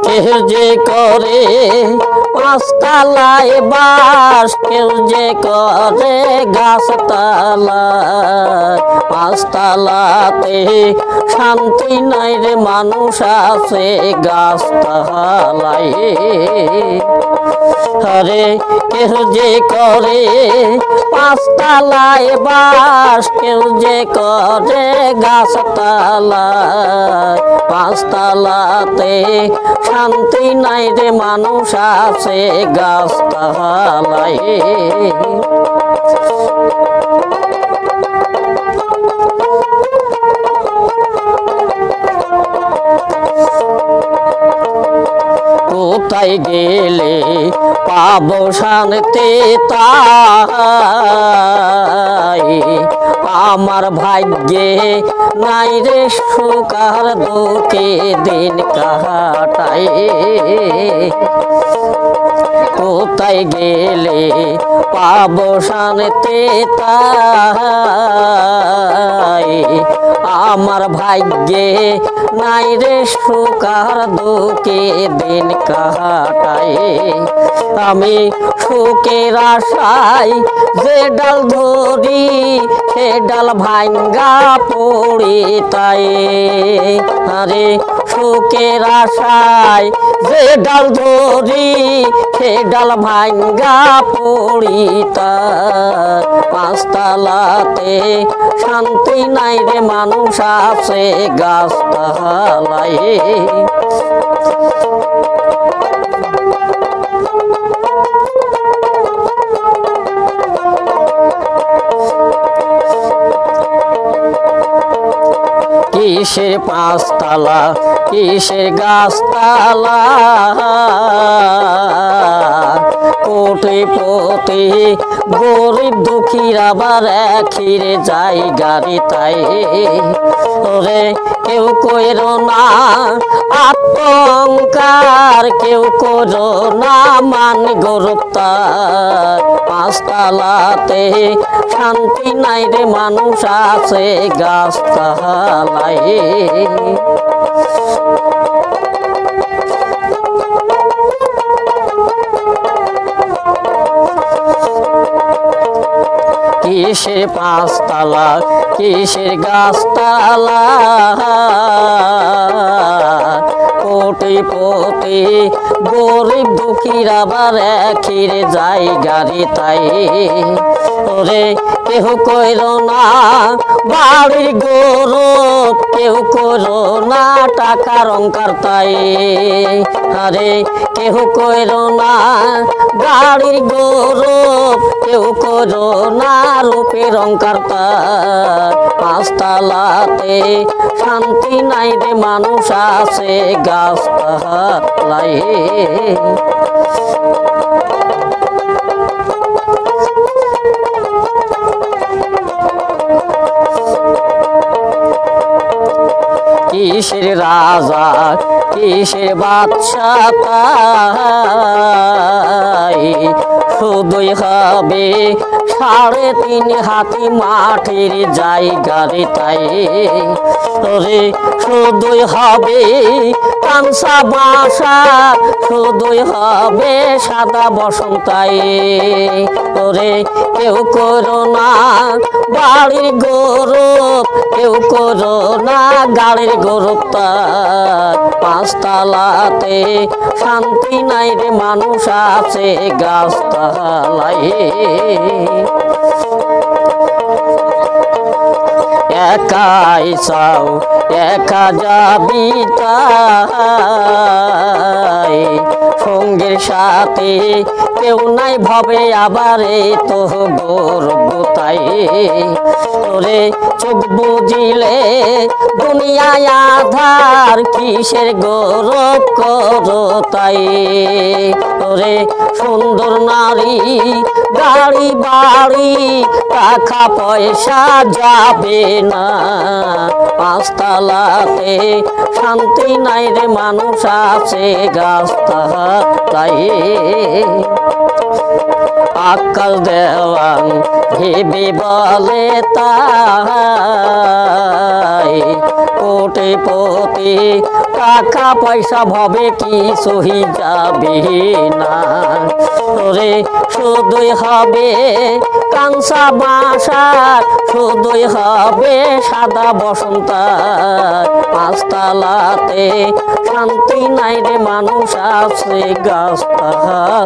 কেউ যে করে পাঁচতলায় বাস, কেউ যে করে গাছতলায়। পাঁচতলাতে শান্তি নাই রে, মানুষ আছে গাছতলায়। আরে কেউ যে করে পাঁচতলায় বাস, কেউ যে করে গাছতলায়। পাঁচতলাতে শান্তি নাই রে, মানুষ আছে গাছতলায়। কোথায় গেলে পাবো শান্তি তাই, আমার ভাগ্যে নাই রে সুখ আর দুঃখে দিন কাটাই। কোথায় গেলে পাবো শান্তি তাই, আমার ভাগ্যে নাই রে সুখ আর দুঃখে দিন কাটাই। আমি সুখের আশায় যে ডাল ধরি, সে ডাল ভাঙ্গা পড়ি তাই। আরে সুখের আশায় যে ডাল ধরি, সে ডাল ভাঙ্গা পড়ি তাই। পাঁচতলাতে শান্তি নাই রে, মানুষ আছে গাছতলায়। কিসের পাঁচতলা, কিসের গাছতলা, কোটিপতি গরিব দুঃখীর আবার একই জায়গায় তাই। ওরে কেউ কইরো না আত্মহংকার, কেউ করো না মান গরুপ্তার। পাঁচতলাতে শান্তি নাই রে, মানুষ আছে গাছতলায়। কিসের পাঁচতলা, কিসের গাছতলা, কোটিপতি গরিব দুঃখীর আবার একই জায়গায় তাই। ওরে কেউ কইরো না বাড়ির গৌরব, কেউ করো না টাকার অহংকার তাই। আরে কেউ কইরো না গাড়ির গৌরব, কেউ করো না রূপের অহংকার তাই। পাঁচতলাতে শান্তি নাই রে, মানুষ আছে গাছতলায়। কিসের রাজা, কিসের বাদশা তাই, শুধুই হবে 3.5 হাতি মাটির জায়গায় তাই। ওরে শুধুই হবে কাঁচা বাসা, শুধুই হবে সাদা বসন্তাই। ওরে কেউ করো না বাড়ির গৌরব, কেউ করো না গাড়ির গৌরব তার। পাঁচতলাতে শান্তি নাই রে, মানুষ আছে গাছতলায়। একাই চাও একা যাবি তাই, সঙ্গের সাথে কেউ নাই ভাবে আবার তো গর্ব তাই। ওরে চোখ বুঝিলে দুনিয়ায় আধার, কিসের গৌরব করো তাই। ওরে সুন্দর নারী গাড়ি বাড়ি টাকা পয়সা যাবে না, পাঁচতলাতে শান্তি নাই রে, মানুষ আছে গাছতলায়। আকাশ দেওয়ান ভেবে বলে তাই কোটিপতি টাকা পয়সা ভবে কি সহি যাবে না রে শুধুই হবে কাঁচা বাসা শুধুই হবে সাদা বসন্ত পাঁচতলাতে শান্তি নাই রে মানুষ আছে গাছতলায়